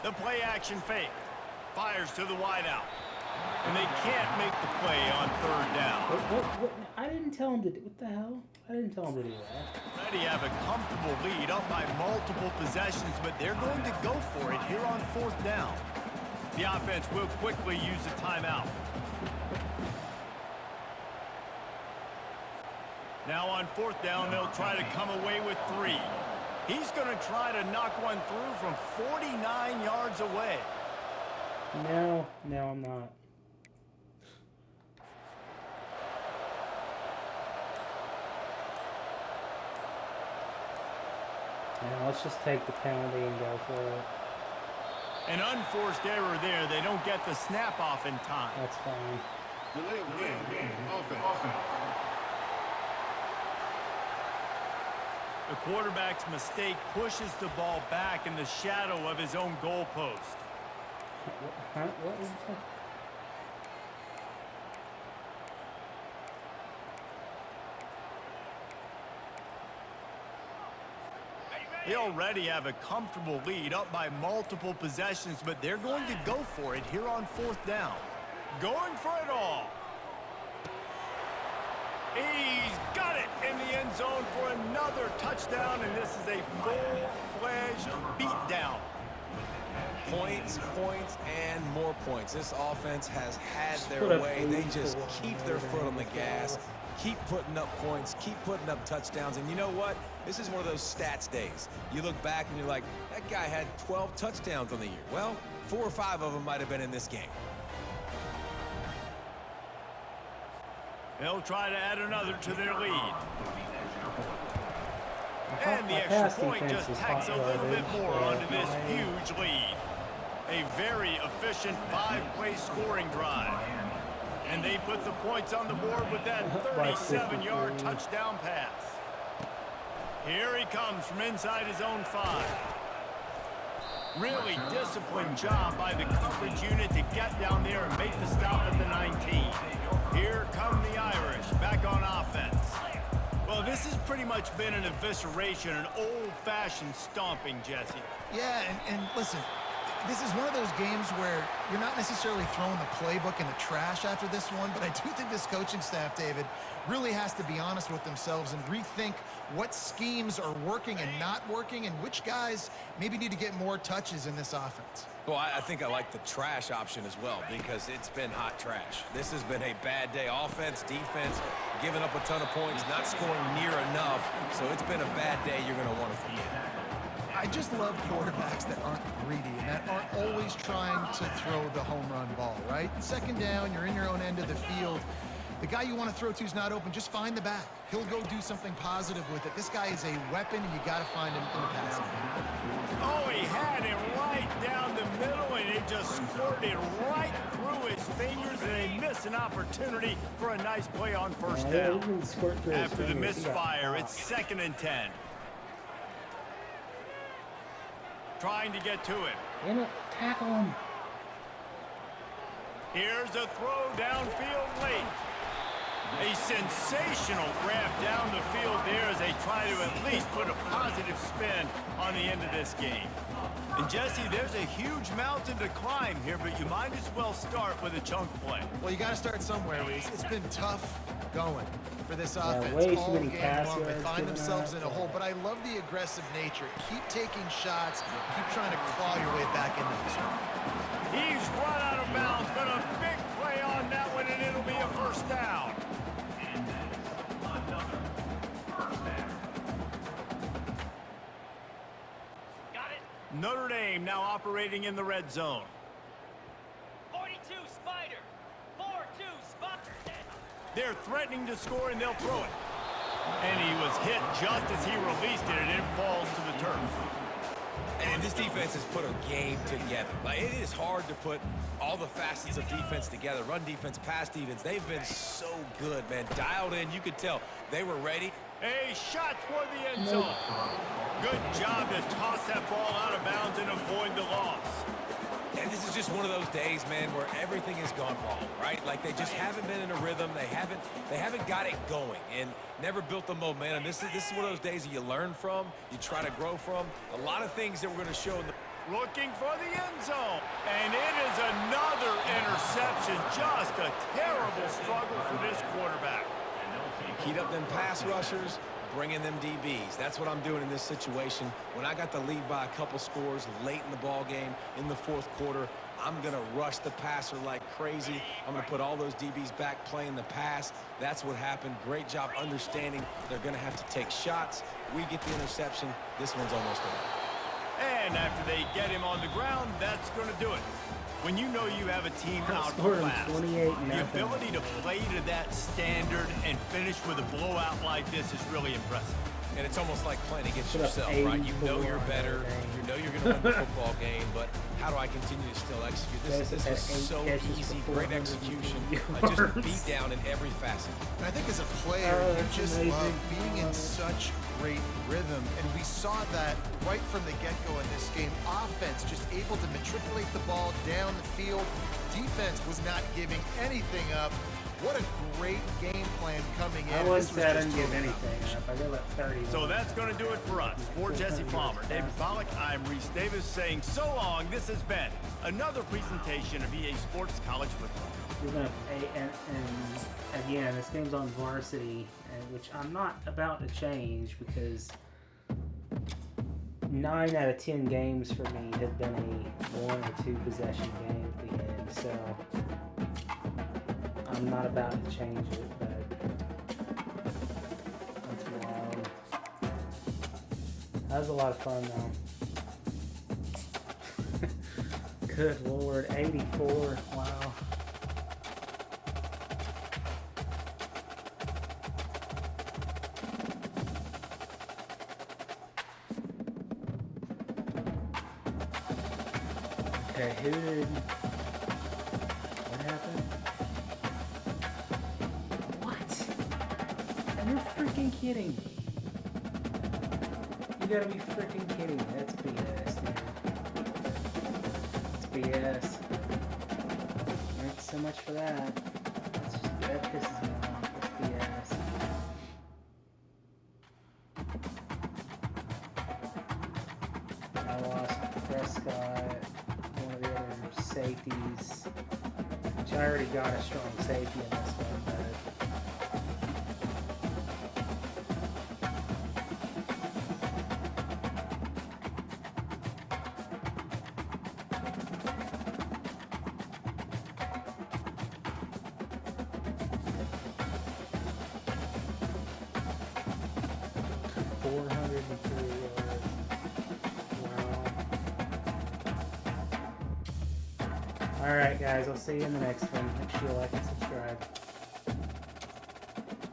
The play action fake. Fires to the wideout. And they can't make the play on 3rd down. What? I didn't tell him to do. What the hell? I didn't tell him to do that. Ready have a comfortable lead up by multiple possessions, but they're going to go for it here on 4th down. The offense will quickly use a timeout. Now on 4th down, they'll try to come away with 3. He's going to try to knock one through from 49 yards away. No, I'm not. Now let's just take the penalty and go for it. An unforced error there. They don't get the snap off in time. That's fine. Delay of game. Offense. The quarterback's mistake pushes the ball back in the shadow of his own goalpost. What was that? They already have a comfortable lead up by multiple possessions, but they're going to go for it here on 4th down. Going for it all. He's got it in the end zone for another touchdown, and this is a full-fledged beatdown. Points, points, and more points. This offense has had their Put up way. They 84 just keep their foot on the gas, keep putting up points, keep putting up touchdowns. And you know what? This is one of those stats days. You look back and you're like, that guy had 12 touchdowns on the year. Well, 4 or 5 of them might have been in this game. They'll try to add another to their lead. And the My extra pass point defense just is tacks a hot little bit garbage, more onto this my- huge lead. A very efficient 5-play scoring drive. And they put the points on the board with that 37-yard touchdown pass. Here he comes from inside his own 5. Really disciplined job by the coverage unit to get down there and make the stop at the 19. Here come the Irish back on offense. Well, this has pretty much been an evisceration, an old-fashioned stomping, Jesse. Yeah, and listen, this is one of those games where you're not necessarily throwing the playbook in the trash after this one, but I do think this coaching staff, David, really has to be honest with themselves and rethink what schemes are working and not working and which guys maybe need to get more touches in this offense. Well, I think I like the trash option as well because it's been hot trash. This has been a bad day. Offense, defense, giving up a ton of points, not scoring near enough. So it's been a bad day you're going to want to forget. I just love quarterbacks that aren't greedy and that aren't always trying to throw the home run ball, right? Second down, you're in your own end of the field. The guy you want to throw to is not open. Just find the back. He'll go do something positive with it. This guy is a weapon, and you got to find him in the passing game. Oh, he had it right down the middle, and it just squirted right through his fingers, and they missed an opportunity for a nice play on first down. After the misfire, it's 2nd and 10. Trying to get to him. Damn it, tackle him. Here's a throw downfield late. A sensational grab down the field there as they try to at least put a positive spin on the end of this game. And Jesse, there's a huge mountain to climb here, but you might as well start with a chunk play. Well, you got to start somewhere, Reese. It's been tough going for this Yeah, offense way too all many game pass long. They yards find given themselves up. in a hole, but I love the aggressive nature. Keep taking shots. Keep trying to claw your way back into this one. He's run out of bounds, but a big play on that one, and it'll be a first down. Notre Dame now operating in the red zone. 42 Spider. 4-2 Spider. They're threatening to score, and they'll throw it. And he was hit just as he released it, and it falls to the turf. And this defense has put a game together. Like, it is hard to put all the facets of defense together. Run defense, pass defense. They've been so good, man. Dialed in. You could tell they were ready. A shot toward the end zone. Good job to toss that ball out of bounds and avoid the loss. And this is just one of those days, man, where everything has gone wrong, right? Like they just haven't been in a rhythm. They haven't got it going and never built the momentum. This is one of those days that you learn from, you try to grow from. A lot of things that we're going to show in the Looking for the end zone. And it is another interception. Just a terrible struggle for this quarterback. heat up them pass rushers, bring in them DBs. That's what I'm doing in this situation. When I got the lead by a couple scores late in the ball game in the fourth quarter, I'm going to rush the passer like crazy. I'm going to put all those DBs back playing the pass. That's what happened. Great job understanding they're going to have to take shots. We get the interception. This one's almost over. And after they get him on the ground, that's going to do it. When you know you have a team outclassed, the ability to play to that standard and finish with a blowout like this is really impressive. And it's almost like playing against yourself, right? You know you're better. You know you're going to win the football game, but how do I continue to still execute? This was so easy, great execution. Just beat down in every facet. And I think as a player, you just love being in such great rhythm. And we saw that right from the get-go in this game. Offense just able to matriculate the ball down the field. Defense was not giving anything up. What a great game plan coming in. I was didn't give anything up. I gave up 30. So that's going to do it for us. For Jesse Palmer, David Pollack, I'm Reese Davis saying so long. This has been another presentation of EA Sports College Football. You're gonna and again, this game's on varsity, which I'm not about to change because 9 out of 10 games for me have been a 1 or 2 possession game at the end, so I'm not about to change it, but that's wild. That was a lot of fun though. Good Lord, 84, wow. Okay, what happened? What? Are you freaking kidding me? You gotta be freaking kidding me. That's BS, dude. That's BS. Thanks so much for that. That pisses me off. That's BS. I lost Prescott, one of the other safeties, which I already got a strong safety in this one, but 403 yards. Wow. Alright guys, I'll see you in the next one. Make sure you like and subscribe.